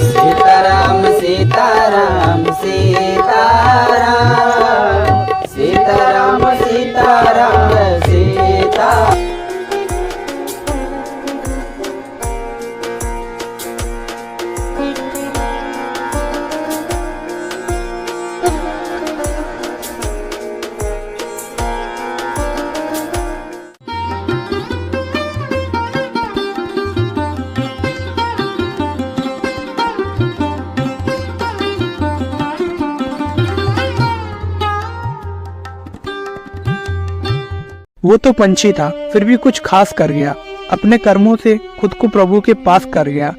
सीताराम सीताराम सीताराम सीताराम सीताराम सीता। वो तो पंछी था, फिर भी कुछ खास कर गया। अपने कर्मों से खुद को प्रभु के पास कर गया।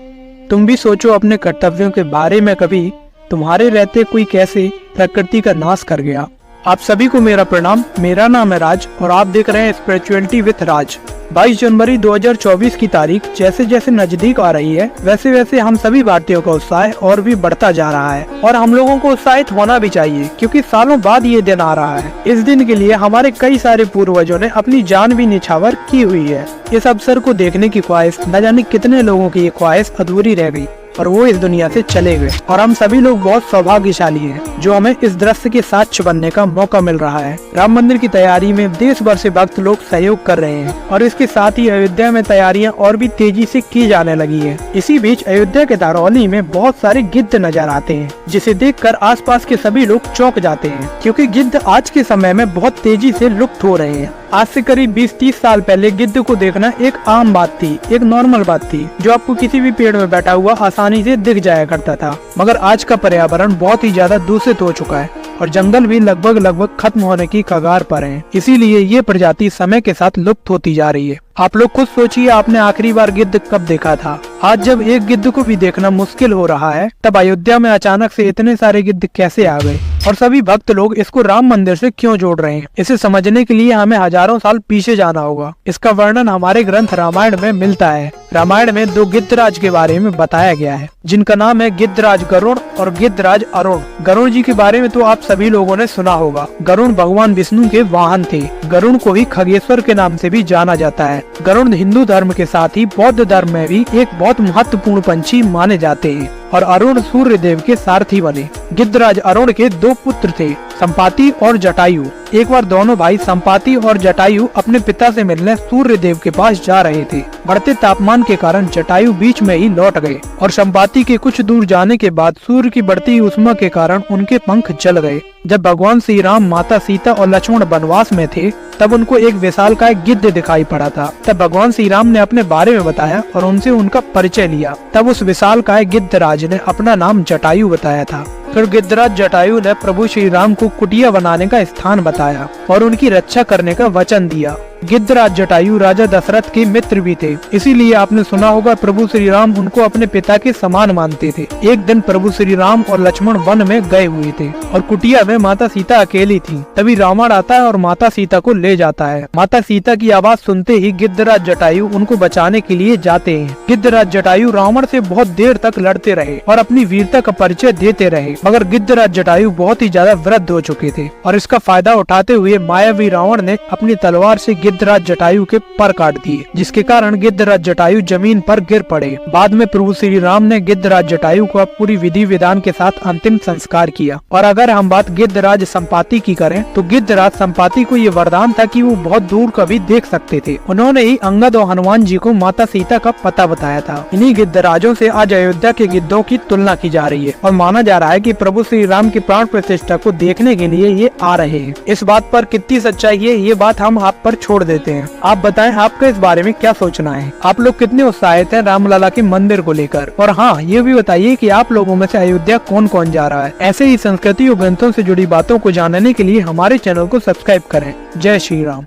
तुम भी सोचो अपने कर्तव्यों के बारे में कभी, तुम्हारे रहते कोई कैसे प्रकृति का नाश कर गया। आप सभी को मेरा प्रणाम। मेरा नाम है राज और आप देख रहे हैं स्पिरिचुअलिटी विथ राज। 22 जनवरी 2024 की तारीख जैसे जैसे नजदीक आ रही है, वैसे वैसे हम सभी भारतीयों का उत्साह और भी बढ़ता जा रहा है और हम लोगों को उत्साहित होना भी चाहिए, क्योंकि सालों बाद ये दिन आ रहा है। इस दिन के लिए हमारे कई सारे पूर्वजों ने अपनी जान भी निछावर की हुई है। इस अवसर को देखने की ख्वाहिश न जाने कितने लोगों की ये ख्वाहिश अधूरी रह गई और वो इस दुनिया से चले गए। और हम सभी लोग बहुत सौभाग्यशाली हैं जो हमें इस दृश्य के साक्ष्य बनने का मौका मिल रहा है। राम मंदिर की तैयारी में देश भर से भक्त लोग सहयोग कर रहे हैं और इसके साथ ही अयोध्या में तैयारियां और भी तेजी से की जाने लगी है। इसी बीच अयोध्या के दारौली में बहुत सारे गिद्ध नजर आते हैं, जिसे देखकर आसपास के सभी लोग चौंक जाते हैं, क्योंकि गिद्ध आज के समय में बहुत तेजी से लुप्त हो रहे हैं। आज से करीब 20-30 साल पहले गिद्ध को देखना एक आम बात थी, एक नॉर्मल बात थी, जो आपको किसी भी पेड़ में बैठा हुआ आसानी से दिख जाया करता था। मगर आज का पर्यावरण बहुत ही ज्यादा दूषित हो चुका है और जंगल भी लगभग खत्म होने की कगार पर हैं। इसीलिए ये प्रजाति समय के साथ लुप्त होती जा रही है। आप लोग खुद सोचिए, आपने आखिरी बार गिद्ध कब देखा था? आज जब एक गिद्ध को भी देखना मुश्किल हो रहा है, तब अयोध्या में अचानक से इतने सारे गिद्ध कैसे आ गए और सभी भक्त लोग इसको राम मंदिर से क्यों जोड़ रहे हैं? इसे समझने के लिए हमें हजारों साल पीछे जाना होगा। इसका वर्णन हमारे ग्रंथ रामायण में मिलता है। रामायण में 2 गिद्धराज के बारे में बताया गया है, जिनका नाम है गिद्धराज गरुड़ और गिद्धराज अरुण। गरुड़ जी के बारे में तो आप सभी लोगों ने सुना होगा। गरुड़ भगवान विष्णु के वाहन थे। गरुड़ को ही खगेश्वर के नाम से भी जाना जाता है। गरुड़ हिंदू धर्म के साथ ही बौद्ध धर्म में भी एक बहुत महत्वपूर्ण पंछी माने जाते हैं और अरुण सूर्य देव के सारथी बने। गिद्धराज अरुण के 2 पुत्र थे, संपाति और जटायु। एक बार दोनों भाई संपाति और जटायु अपने पिता से मिलने सूर्य देव के पास जा रहे थे। बढ़ते तापमान के कारण जटायु बीच में ही लौट गए और संपाति के कुछ दूर जाने के बाद सूर्य की बढ़ती उष्मा के कारण उनके पंख जल गए। जब भगवान श्री राम, माता सीता और लक्ष्मण वनवास में थे, तब उनको एक विशालकाय गिद्ध दिखाई पड़ा था। तब भगवान श्री राम ने अपने बारे में बताया और उनसे उनका परिचय लिया। तब उस विशालकाय गिद्धराज ने अपना नाम जटायु बताया था। फिर गिद्धराज जटायु ने प्रभु श्री राम को कुटिया बनाने का स्थान बताया और उनकी रक्षा करने का वचन दिया। गिद्धराज जटायु राजा दशरथ के मित्र भी थे, इसीलिए आपने सुना होगा प्रभु श्री राम उनको अपने पिता के समान मानते थे। एक दिन प्रभु श्री राम और लक्ष्मण वन में गए हुए थे और कुटिया में माता सीता अकेली थी। तभी रावण आता है और माता सीता को ले जाता है। माता सीता की आवाज सुनते ही गिद्धराज जटायु उनको बचाने के लिए जाते हैं। गिद्धराज जटायु रावण से बहुत देर तक लड़ते रहे और अपनी वीरता का परिचय देते रहे, मगर गिद्धराज जटायु बहुत ही ज्यादा वृद्ध हो चुके थे और इसका फायदा उठाते हुए मायावी रावण ने अपनी तलवार से गिद्धराज जटायु के पर काट दिए, जिसके कारण गिद्धराज जटायु जमीन पर गिर पड़े। बाद में प्रभु श्री राम ने गिद्धराज जटायु को पूरी विधि विधान के साथ अंतिम संस्कार किया। और अगर हम बात गिद्धराज संपाति की करें, तो गिद्धराज संपाति को ये वरदान था कि वो बहुत दूर का भी देख सकते थे। उन्होंने ही अंगद और हनुमान जी को माता सीता का पता बताया था। इन्हीं गिद्धराजों से आज अयोध्या के गिद्धों की तुलना की जा रही है और माना जा रहा है कि प्रभु श्री राम की प्राण प्रतिष्ठा को देखने के लिए ये आ रहे हैं। इस बात पर कितनी सच्चाई है, ये बात हम आप पर छोड़ देते हैं। आप बताएं, आपका इस बारे में क्या सोचना है? आप लोग कितने उत्साहित हैं रामलला के मंदिर को लेकर? और हाँ, ये भी बताइए कि आप लोगों में से अयोध्या कौन कौन जा रहा है? ऐसे ही संस्कृति और ग्रंथों से जुड़ी बातों को जानने के लिए हमारे चैनल को सब्सक्राइब करें। जय श्री राम।